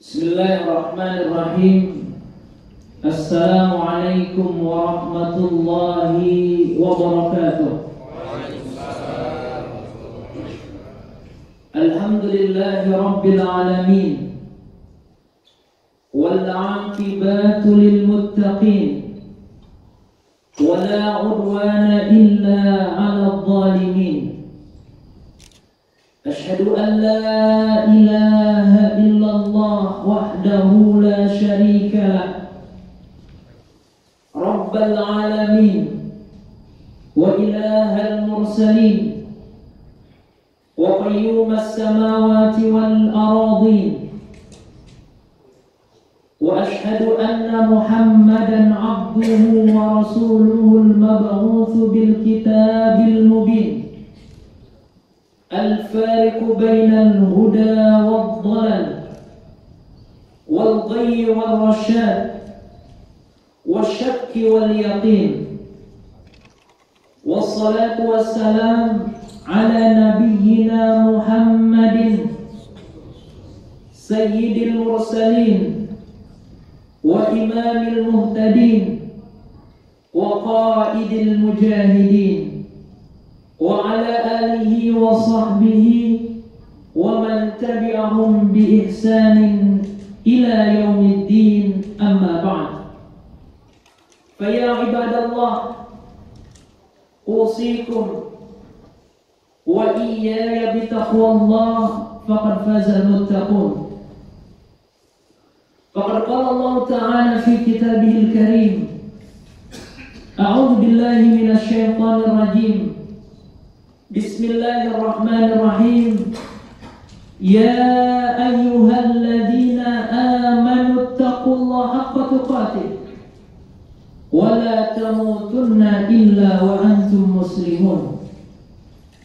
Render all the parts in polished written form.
Bismillahirrahmanirrahim. Assalamualaikum warahmatullahi wabarakatuh. Alhamdulillahi rabbil alamin. Wal 'aqibatu lil muttaqin. Wala 'udwana illa 'alal zalimin. Asyhadu an la ilaha illallah wahdahu la syarika lah, Rabbal alamin wa ilahal mursalin wa qayyumas samawati wal aradin. Wa asyhadu anna Muhammadan abduhu wa rasuluhu al-mab'utsu bil kitabil mubin, الفارق بين الهدى والضلال والغي والرشاد والشك واليقين. والصلاة والسلام على نبينا محمد سيد المرسلين وإمام المهتدين وقائد المجاهدين وعلى آله وصحبه ومن تبعهم بإحسان إلى يوم الدين. أما بعد، فيا عباد الله، أوصيكم وإياي بتقوى الله، فقد فاز المتقون. فقد قال الله تعالى في كتابه الكريم: أعوذ بالله من الشيطان الرجيم، Bismillahirrahmanirrahim. Ya ayyuhalladzina amanu taqullaha haqqa tuqatih wa la tamutunna illa wa antum muslimun.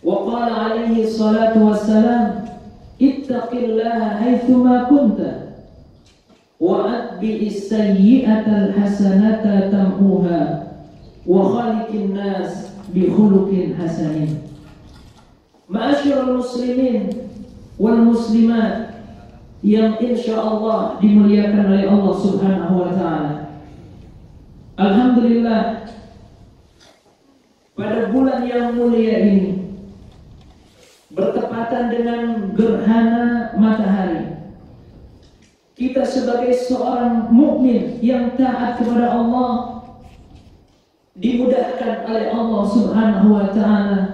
Wa qala alaihi salatu wassalam: ittaqillaha haitsuma kunta wa atbi'is sayyi'atal hasanata tamhuha wa khaliqin nas bi khuluqin hasanin. Ma'asyiral muslimin wal muslimat yang insyaallah dimuliakan oleh Allah Subhanahu wa taala. Alhamdulillah, pada bulan yang mulia ini bertepatan dengan gerhana matahari, kita sebagai seorang mukmin yang taat kepada Allah dimudahkan oleh Allah Subhanahu wa taala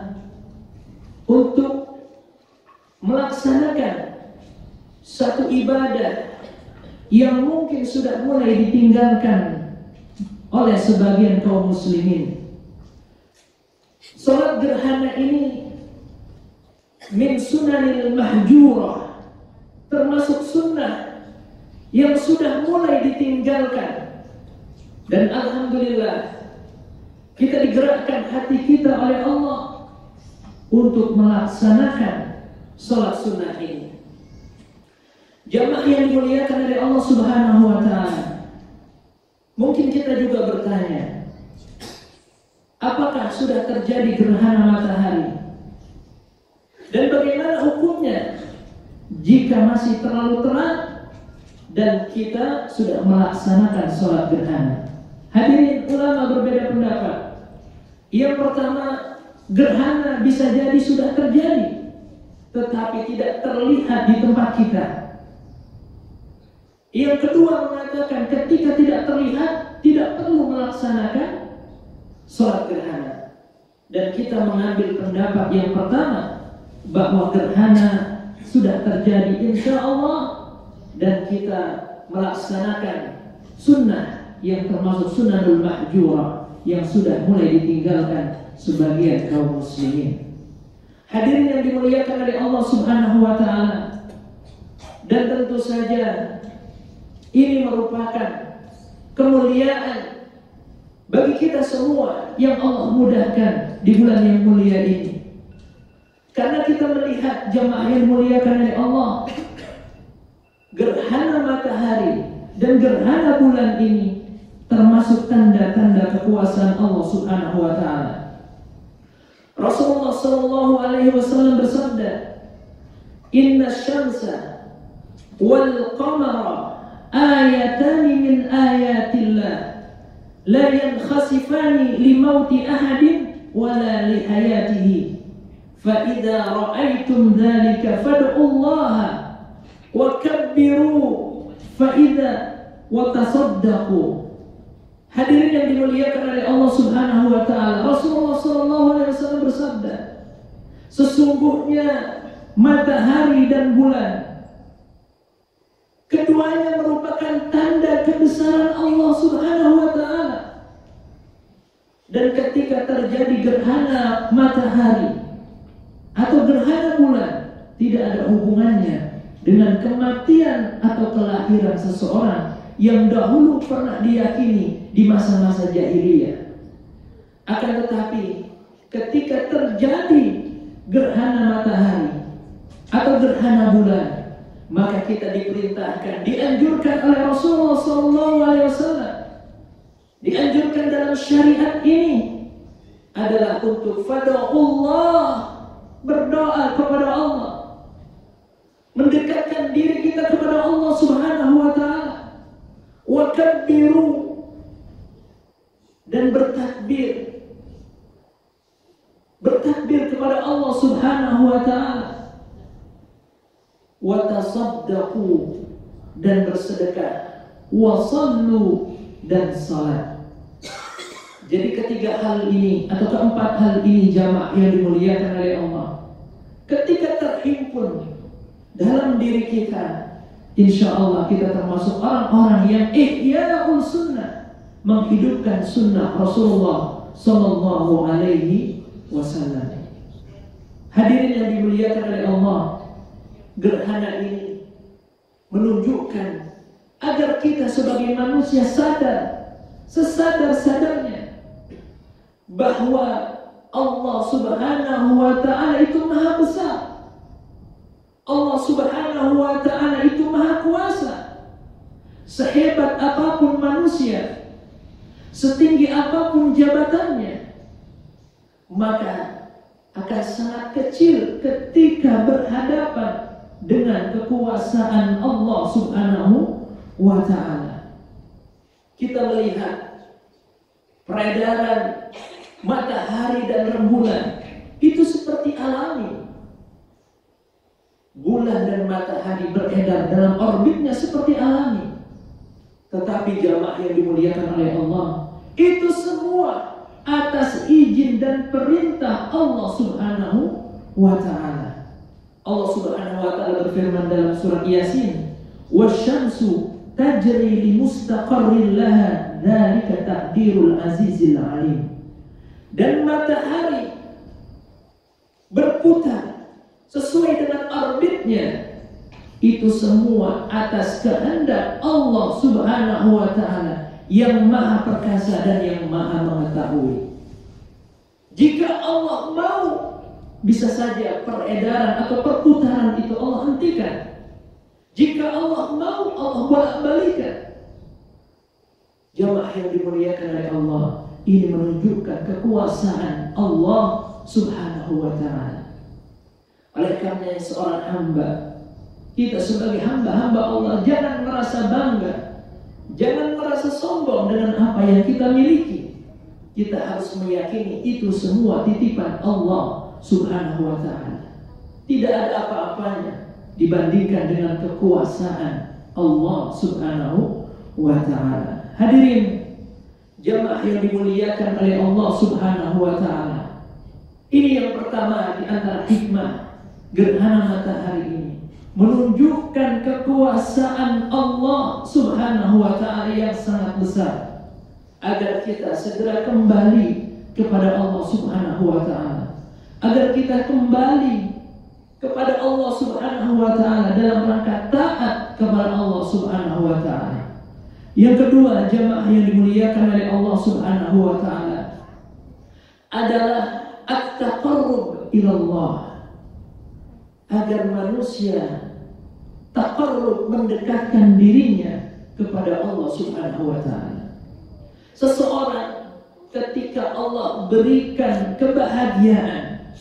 untuk melaksanakan satu ibadah yang mungkin sudah mulai ditinggalkan oleh sebagian kaum muslimin. Salat gerhana ini min sunanil mahjurah, termasuk sunnah yang sudah mulai ditinggalkan. Dan alhamdulillah, kita digerakkan hati kita oleh Allah untuk melaksanakan sholat sunnah ini. Jamaah yang dimuliakan oleh Allah Subhanahu wa taala, mungkin kita juga bertanya, apakah sudah terjadi gerhana matahari? Dan bagaimana hukumnya jika masih terlalu terang dan kita sudah melaksanakan sholat gerhana? Hadirin, ulama berbeda pendapat. Yang pertama, gerhana bisa jadi sudah terjadi, tetapi tidak terlihat di tempat kita. Yang kedua mengatakan ketika tidak terlihat, tidak perlu melaksanakan sholat gerhana. Dan kita mengambil pendapat yang pertama, bahwa gerhana sudah terjadi insya Allah, dan kita melaksanakan sunnah yang termasuk sunnahul mahjurah yang sudah mulai ditinggalkan sebagian kaum muslimin. Hadirin yang dimuliakan oleh Allah Subhanahu wa taala, dan tentu saja ini merupakan kemuliaan bagi kita semua yang Allah mudahkan di bulan yang mulia ini. Karena kita melihat jamaah yang dimuliakan oleh Allah, gerhana matahari dan gerhana bulan ini termasuk tanda-tanda kekuasaan Allah Subhanahu wa taala. Rasulullah sallallahu alaihi wasallam bersabda, "Inna syamsa wal qamara ayatani min ayatillah la yankhasifani li mauti ahadin wala li hayatihi fa idza ra'aytum dzalika fad'ullaha wa kabbiru fa idza wa tasaddaqu. Hadirin yang dimuliakan oleh Allah Subhanahu wa taala, Rasulullah sallallahu alaihi wasallam bersabda, sesungguhnya matahari dan bulan keduanya merupakan tanda kebesaran Allah Subhanahu wa taala. Dan ketika terjadi gerhana matahari atau gerhana bulan, tidak ada hubungannya dengan kematian atau kelahiran seseorang yang dahulu pernah diyakini di masa-masa jahiliyah. Akan tetapi ketika terjadi gerhana matahari atau gerhana bulan, maka kita diperintahkan, dianjurkan oleh Rasulullah SAW, dianjurkan dalam syariat ini adalah untuk fada'ullah, berdoa kepada Allah, mendekatkan diri kita kepada Allah Subhanahu wa taala, wa kabbiru, dan bertakbir kepada Allah Subhanahu wa taala, wa tasaddaqu, dan bersedekah, wa sallu, dan salat. Jadi ketiga hal ini atau keempat hal ini jamaah yang dimuliakan oleh Allah, ketika terhimpun dalam diri kita, insya Allah kita termasuk orang-orang yang ihya'ul sunnah, menghidupkan sunnah Rasulullah sallallahu alaihi wasallam. Hadirin yang dimuliakan oleh Allah, gerhana ini menunjukkan agar kita sebagai manusia sadar, sesadar-sadarnya bahwa Allah Subhanahu wa ta'ala itu maha besar. Allah Subhanahu wa ta'ala itu maha kuasa. Sehebat apapun manusia, setinggi apapun jabatannya, maka akan sangat kecil ketika berhadapan dengan kekuasaan Allah Subhanahu wa ta'ala. Kita melihat peredaran matahari dan rembulan itu seperti alami. Bulan dan matahari beredar dalam orbitnya seperti alami. Tetapi jamaah yang dimuliakan oleh Allah, itu semua atas izin dan perintah Allah Subhanahu wa ta'ala. Allah Subhanahu wa ta'ala berfirman dalam surat Yasin, "Wasyamsu tajri li mustaqarrin laha, dzalika taqdirul azizil alim." Dan matahari berputar sesuai dengan orbitnya, itu semua atas kehendak Allah Subhanahu wa ta'ala yang maha perkasa dan yang maha mengetahui. Jika Allah mau, bisa saja peredaran atau perputaran itu Allah hentikan. Jika Allah mau, Allah bolak-balikan. Jamaah yang dimuliakan oleh Allah, ini menunjukkan kekuasaan Allah Subhanahu wa ta'ala. Oleh karena seorang hamba, kita sebagai hamba-hamba Allah, jangan merasa bangga, jangan merasa sombong dengan apa yang kita miliki. Kita harus meyakini itu semua titipan Allah Subhanahu wa ta'ala. Tidak ada apa-apanya dibandingkan dengan kekuasaan Allah Subhanahu wa ta'ala. Hadirin jamaah yang dimuliakan oleh Allah Subhanahu wa ta'ala, ini yang pertama di antara hikmah gerhana matahari ini, menunjukkan kekuasaan Allah Subhanahu wa ta'ala yang sangat besar, agar kita segera kembali kepada Allah Subhanahu wa ta'ala, agar kita kembali kepada Allah Subhanahu wa ta'ala dalam rangka taat kepada Allah Subhanahu wa ta'ala. Yang kedua, jamaah yang dimuliakan oleh Allah Subhanahu wa ta'ala, adalah at-taqarrub ilallah, agar manusia taqarrub, mendekatkan dirinya kepada Allah Subhanahu wa ta'ala. Seseorang ketika Allah berikan kebahagiaan,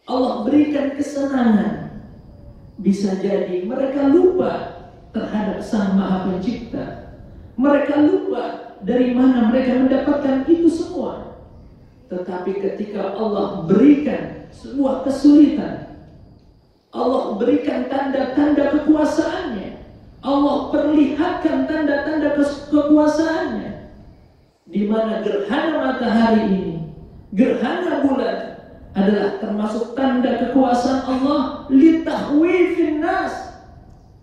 Allah berikan kesenangan, Bisa jadi mereka lupa terhadap Sang Maha Pencipta. Mereka lupa dari mana mereka mendapatkan itu semua. Tetapi ketika Allah berikan sebuah kesulitan, Allah berikan tanda-tanda kekuasaannya, Allah perlihatkan tanda-tanda kekuasaannya, di mana gerhana matahari ini, gerhana bulan adalah termasuk tanda kekuasaan Allah litahwifin nas,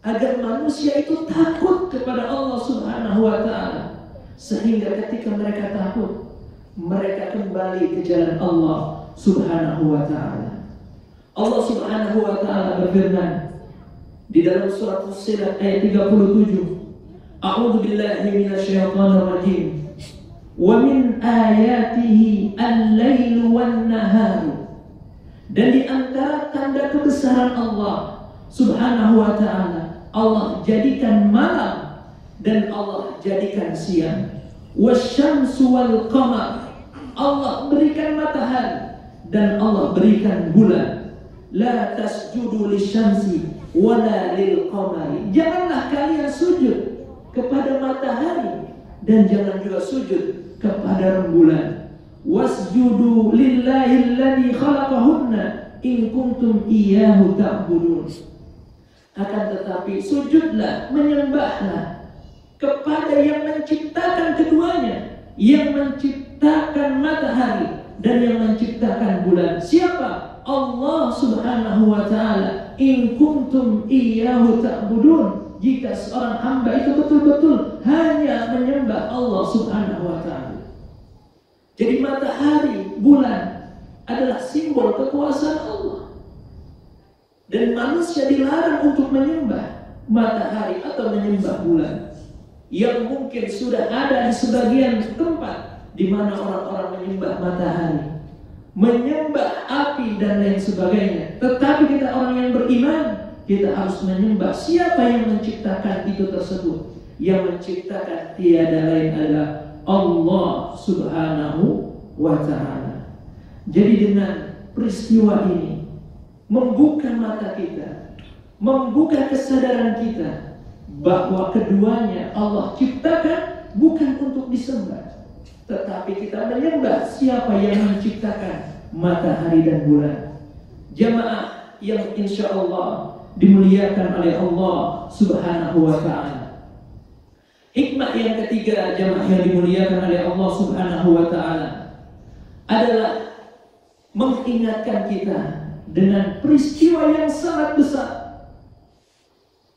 agar manusia itu takut kepada Allah Subhanahu wa ta'ala, sehingga ketika mereka takut, mereka kembali ke jalan Allah Subhanahu wa ta'ala. Allah Subhanahu wa ta'ala berfirman di dalam surat Fussilat ayat 37, A'udzu billahi minasyaitonir rajim. Wa min ayatihi al-lailu wan-naharu. Dan di antara tanda kebesaran Allah Subhanahu wa ta'ala, Allah jadikan malam dan Allah jadikan siang. Wasyamsu wal qamar, Allah berikan matahari dan Allah berikan bulan. La tasjudu lisyamsi wala lil qamari. Janganlah kalian sujud kepada matahari dan jangan juga sujud kepada rembulan. Wasjudu lillahi alladhi khalaqahunna in kuntum iyyahu ta'budun. Akan tetapi sujudlah, menyembahlah kepada yang menciptakan keduanya, yang menciptakan matahari dan yang menciptakan bulan. Siapa? Allah Subhanahu wa ta'ala. In kuntum iyyahu ta'budun. Jika seorang hamba itu betul-betul hanya menyembah Allah Subhanahu wa ta'ala. Jadi matahari, bulan adalah simbol kekuasaan Allah. Dan manusia dilarang untuk menyembah matahari atau menyembah bulan, yang mungkin sudah ada di sebagian tempat di mana orang-orang menyembah matahari, menyembah api dan lain sebagainya. Tetapi kita orang yang beriman, kita harus menyembah siapa yang menciptakan itu tersebut. Yang menciptakan tiada lain adalah Allah Subhanahu wa ta'ala. Jadi dengan peristiwa ini membuka mata kita, membuka kesadaran kita bahwa keduanya Allah ciptakan bukan untuk disembah, tetapi kita menyembah siapa yang menciptakan matahari dan bulan. Jamaah yang insya Allah dimuliakan oleh Allah Subhanahu wa ta'ala. Hikmah yang ketiga, jamaah yang dimuliakan oleh Allah Subhanahu wa ta'ala, adalah mengingatkan kita dengan peristiwa yang sangat besar,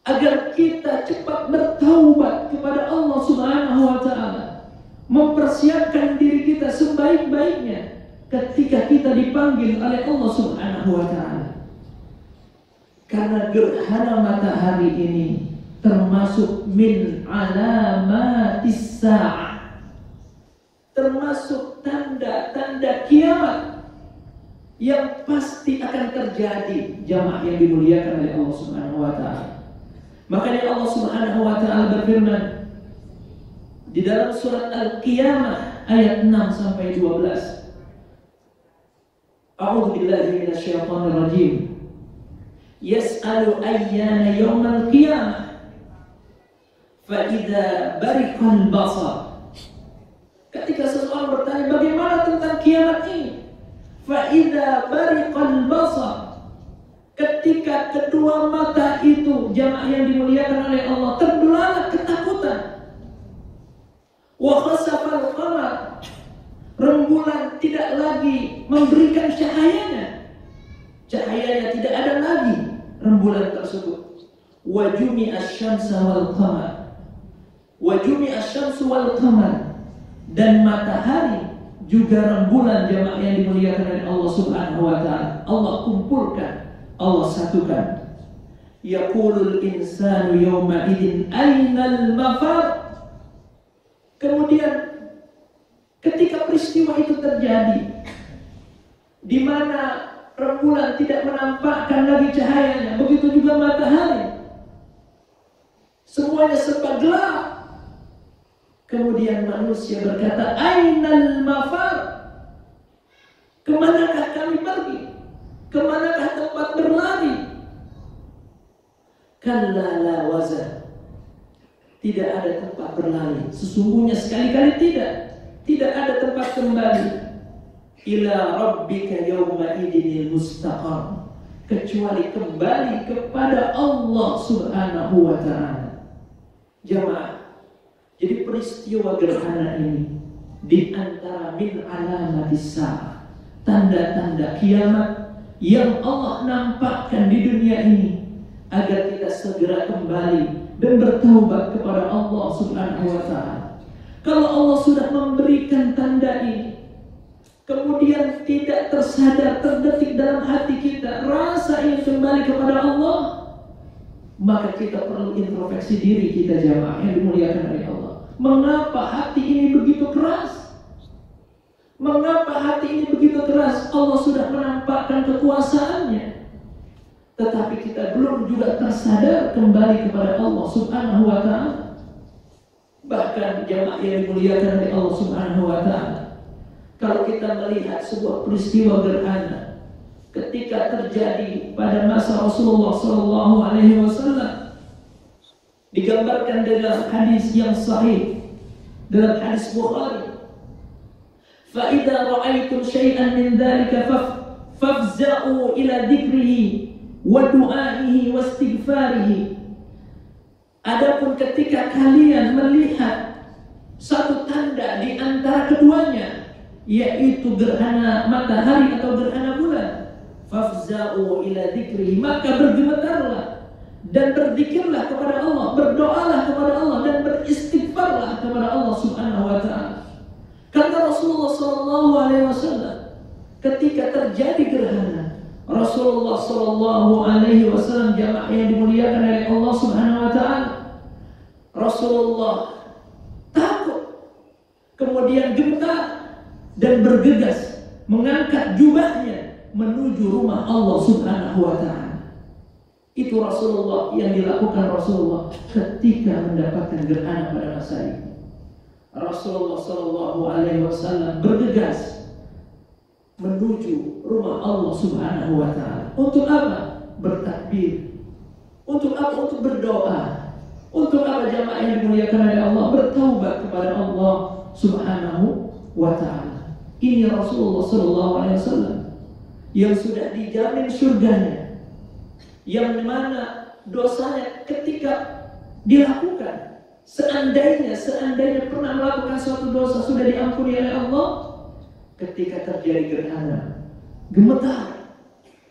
agar kita cepat bertaubat kepada Allah Subhanahu wa ta'ala, mempersiapkan diri kita sebaik-baiknya ketika kita dipanggil oleh Allah Subhanahu wa ta'ala. Karena gerhana matahari ini termasuk min alamatis sa'ah, termasuk tanda-tanda kiamat yang pasti akan terjadi, jamaah yang dimuliakan oleh Allah Subhanahu wa ta'ala. Makanya Allah Subhanahu wa ta'ala berfirman di dalam surat Al-Qiyamah ayat 6 sampai 12. A'udzu billahi minasyaitonir rajim. Yas'alu ayyana yaumal qiyamah fa idza bariqal basar. Ketika seseorang bertanya bagaimana tentang kiamat ini, fa idza bariqal basar, ketika kedua mata itu, jamaah yang dimuliakan oleh Allah, terbelalak ketakutan. Wa khasafal qamar, rembulan tidak lagi memberikan cahayanya, cahayanya tidak ada lagi rembulan tersebut. Wa jumi'asy syamsu wal qamar, wa jumi'asy syamsu wal qamar, dan matahari juga rembulan, jamaah yang dimuliakan oleh Allah Subhanahu wa ta'ala, Allah kumpulkan, Allah satukan. Yaqulul insanu yawma idzin ainal mafar. Kemudian ketika peristiwa itu terjadi, di mana rembulan tidak menampakkan lagi cahayanya, begitu juga matahari, semuanya serba gelap. Kemudian manusia berkata, ainal mafar, kemanakah kami pergi? Kemanakah tempat berlari? kalla la wazan. Tidak ada tempat berlari. Sesungguhnya sekali-kali tidak ada tempat kembali. Ila rabbika yawma idinil mustaqar, kecuali kembali kepada Allah Subhanahu wa ta'ala. Jamaah, jadi peristiwa gerhana ini di antara min alamatis sa'ah, tanda-tanda kiamat yang Allah nampakkan di dunia ini agar kita segera kembali dan bertaubat kepada Allah Subhanahu wa ta'ala. Kalau Allah sudah memberikan tanda ini, kemudian tidak tersadar, terdetik dalam hati kita rasa ingin kembali kepada Allah, maka kita perlu introspeksi diri kita, jamaah yang dimuliakan oleh Allah. Mengapa hati ini begitu keras? Mengapa hati ini begitu keras? Allah sudah menampakkan kekuasaannya, tetapi kita belum juga tersadar kembali kepada Allah Subhanahu wa ta'ala. Bahkan jamaah yang dimuliakan oleh Allah Subhanahu wa ta'ala, kalau kita melihat sebuah peristiwa gerhana ketika terjadi pada masa Rasulullah sallallahu alaihi wasallam, digambarkan dalam hadis yang sahih, dalam hadis Bukhari, fa idza ra'aytum syai'an min dzalika fafza'u ila dzikrihi wa du'aihi wa istighfarihi. Adapun ketika kalian melihat satu tanda di antara keduanya, yaitu gerhana matahari atau gerhana bulan, fafza'u ila dzikrihi, maka bergemetarlah dan berzikirlah kepada Allah, berdoalah kepada Allah dan beristighfarlah kepada Allah Subhanahu wa ta'ala. Kata Rasulullah sallallahu alaihi wasallam, ketika terjadi gerhana, Rasulullah sallallahu alaihi wasallam, jamaah yang dimuliakan oleh Allah Subhanahu wa ta'ala, Rasulullah takut, kemudian gemetar dan bergegas mengangkat jubahnya menuju rumah Allah Subhanahu wa ta'ala. Itu Rasulullah, yang dilakukan Rasulullah ketika mendapatkan gerhana pada masa itu. Rasulullah sallallahu alaihi wasallam bergegas menuju rumah Allah Subhanahu wa ta'ala. Untuk apa? Bertakbir. Untuk apa? Untuk berdoa. Untuk apa, jamaah yang dimuliakan oleh Allah? Bertaubat kepada Allah Subhanahu wa ta'ala. Ini Rasulullah sallallahu alaihi wasallam yang sudah dijamin surganya, yang mana dosanya ketika dilakukan, seandainya pernah melakukan suatu dosa, sudah diampuni oleh Allah. Ketika terjadi gerhana, gemetar,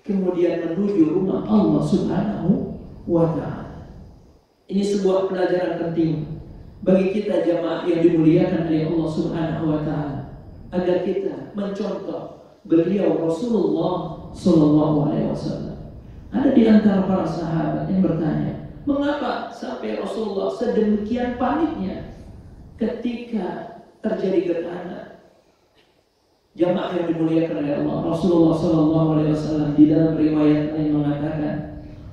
kemudian menuju rumah Allah Subhanahu wa ta'ala. Ini sebuah pelajaran penting bagi kita, jamaah yang dimuliakan oleh Allah Subhanahu wa ta'ala, agar kita mencontoh beliau Rasulullah sallallahu alaihi wasallam. Ada di antara para sahabat yang bertanya, mengapa sampai Rasulullah sedemikian paniknya ketika terjadi gerhana? Jamaah yang dimuliakan oleh Allah, Rasulullah sallallahu alaihi wasallam di dalam riwayat lain mengatakan,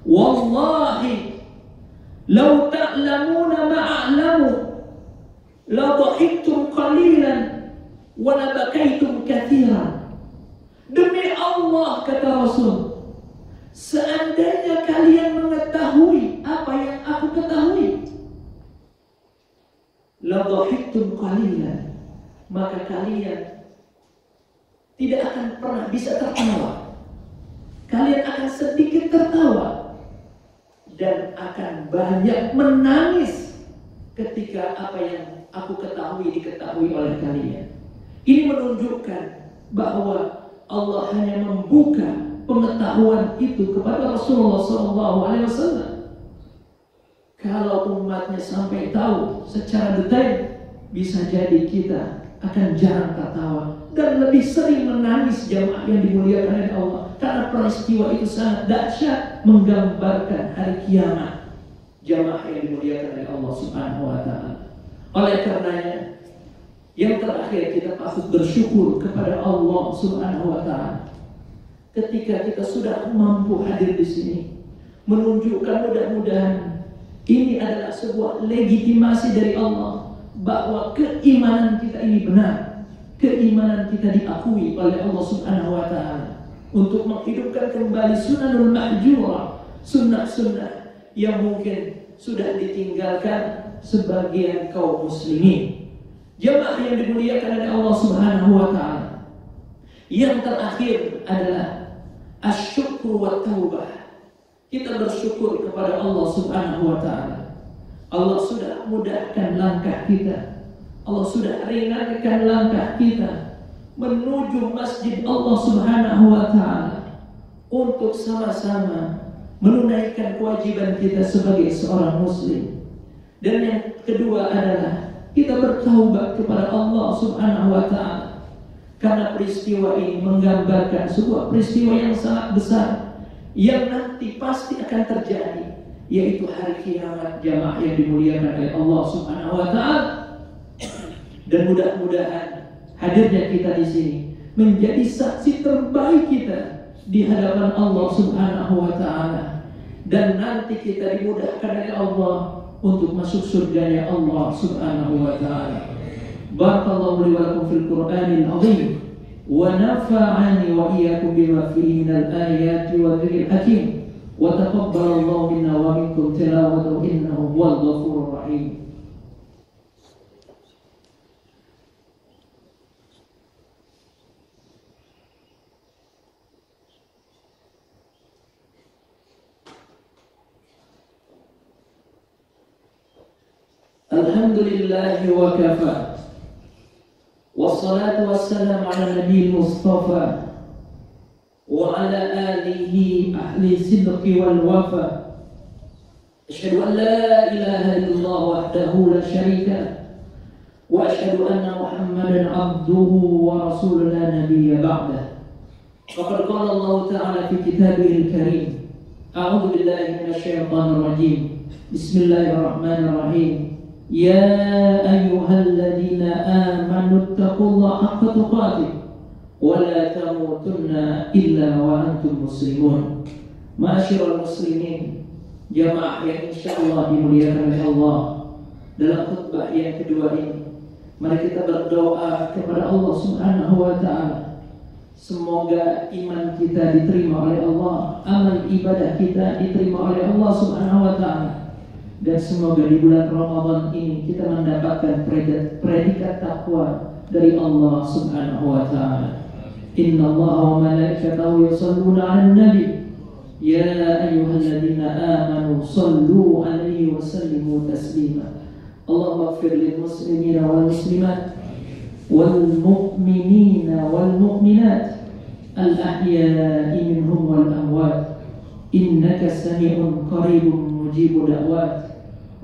wallahi law ta'lamuna ma a'lamu la dhahiktum qalilan wa la bakaitum katsiran. Demi Allah, kata Rasul, seandainya kalian mengetahui apa yang aku ketahui, la dhahiktum qalilan, maka kalian tidak akan pernah bisa tertawa. Kalian akan sedikit tertawa dan akan banyak menangis ketika apa yang aku ketahui diketahui oleh kalian. Ini menunjukkan bahwa Allah hanya membuka pengetahuan itu kepada Rasulullah SAW. Kalau umatnya sampai tahu secara detail, bisa jadi kita akan jarang tertawa dan lebih sering menangis, jamaah yang dimuliakan oleh Allah, karena peristiwa itu sangat dahsyat, menggambarkan hari kiamat, jamaah yang dimuliakan oleh Allah Subhanahu wa ta'ala. Oleh karenanya, yang terakhir, kita patut bersyukur kepada Allah Subhanahu wa ta'ala ketika kita sudah mampu hadir di sini, menunjukkan mudah-mudahan ini adalah sebuah legitimasi dari Allah bahwa keimanan kita ini benar, keimanan kita diakui oleh Allah Subhanahu wa ta'ala untuk menghidupkan kembali sunanul mahjurah, sunnah-sunnah yang mungkin sudah ditinggalkan sebagian kaum muslimin. Jamaah yang dimuliakan oleh Allah Subhanahu wa taala. Yang terakhir adalah asyukru wa taubah. Kita bersyukur kepada Allah Subhanahu wa taala. Allah sudah mudahkan langkah kita. Allah sudah ringankan langkah kita menuju masjid Allah Subhanahu wa taala untuk sama-sama menunaikan kewajiban kita sebagai seorang muslim. Dan yang kedua adalah kita bertaubat kepada Allah Subhanahu wa taala. Karena peristiwa ini menggambarkan sebuah peristiwa yang sangat besar yang nanti pasti akan terjadi, yaitu hari kiamat, jamaah yang dimuliakan oleh Allah Subhanahu wa taala. Dan mudah-mudahan hadirnya kita di sini menjadi saksi terbaik kita di hadapan Allah Subhanahu wa taala, dan nanti kita dimudahkan oleh Allah untuk masuk surganya Allah Subhanahu wa taala. Barakallahu li wa lakum fil Qur'anil azim wa nafa'ani wa iyyakum bima fihi minal ayati wa dhikril hakim wa taqabbalallahu minna wa minkum tilawatahu innahu huwal ghafurur rahim. Alhamdulillahi wa kafa, wassalatu wassalamu ala nabiyil mustafa wa ala alihi ahli sidqi wal wafa. Asyhadu an la ilaha illallah wahdahu la syarika wa asyhadu anna Muhammadan abduhu wa rasuluhu la nabiyya ba'dah. Faqad qala Allah ta'ala fi kitabihil karim, a'udzu billahi minasy syaithanir rajim. Bismillahirrahmanirrahim. Ya ayyuhalladzina amanu taqullaha haqqa tuqatih wa la tamutunna illa wa antum muslimun. Ma'asyiral muslimin, jamaah yang insyaallah dimuliakan oleh Allah, dalam khutbah yang kedua ini mari kita berdoa kepada Allah Subhanahu wa taala. Semoga iman kita diterima oleh Allah, amal ibadah kita diterima oleh Allah Subhanahu wa taala. Dan semoga di bulan Ramadan ini kita mendapatkan predikat takwa dari Allah Subhanahu wa taala. Inna Allah wa malaikatahu yusalluna 'alan nabi ya ayyuhalladzina amanu sallu 'alaihi wa sallimu taslima. Allahumma ighfir lil muslimina wal muslimat wal mu'minina wal mu'minat al ahya'i minhum wal amwat innaka sami'un qaribun mujibu da'wat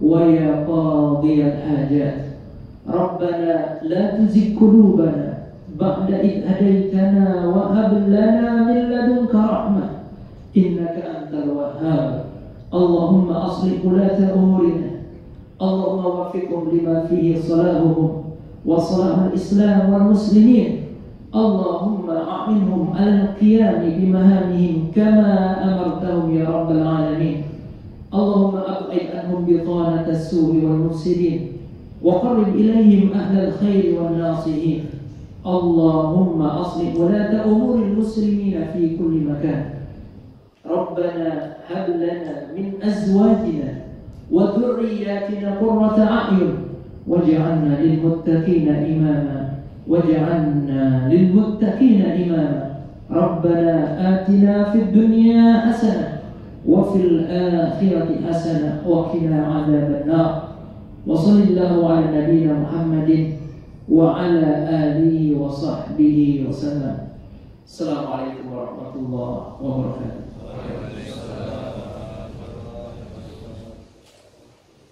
wa ya qadiyal hajat. Rabbana la tuzigh qulubana ba'da idh hadaytana wa hab lana min ladunka rahmah innaka antal wahhab. Allahumma aslih ulata umurina, Allahumma waffiqhum lima fihi salahuhum wa salahul islam wal muslimin. Allahumma a'inhum ala al-qiyam bimahamihim kama amartahum ya rabbal alamin. Allahumma ab'id anhum bitanata as-su'i wal mufsidin wa qarrib ilayhim ahlal khairi wan nasihin. Allahumma aslih ulata umuril muslimina fi kulli makan. Rabbana hab lana min azwajina wa dhurriyyatina qurrata a'yun waj'alna lil muttaqina imama waj'alna lil muttaqina imama. Rabbana atina fid dunya hasanah wa fil akhirati hasanah wa qina adzaban nar. Wa sallallahu ala nabiyyina Muhammadin wa ala alihi wa sahbihi wa sallam. Assalamualaikum warahmatullahi wabarakatuh.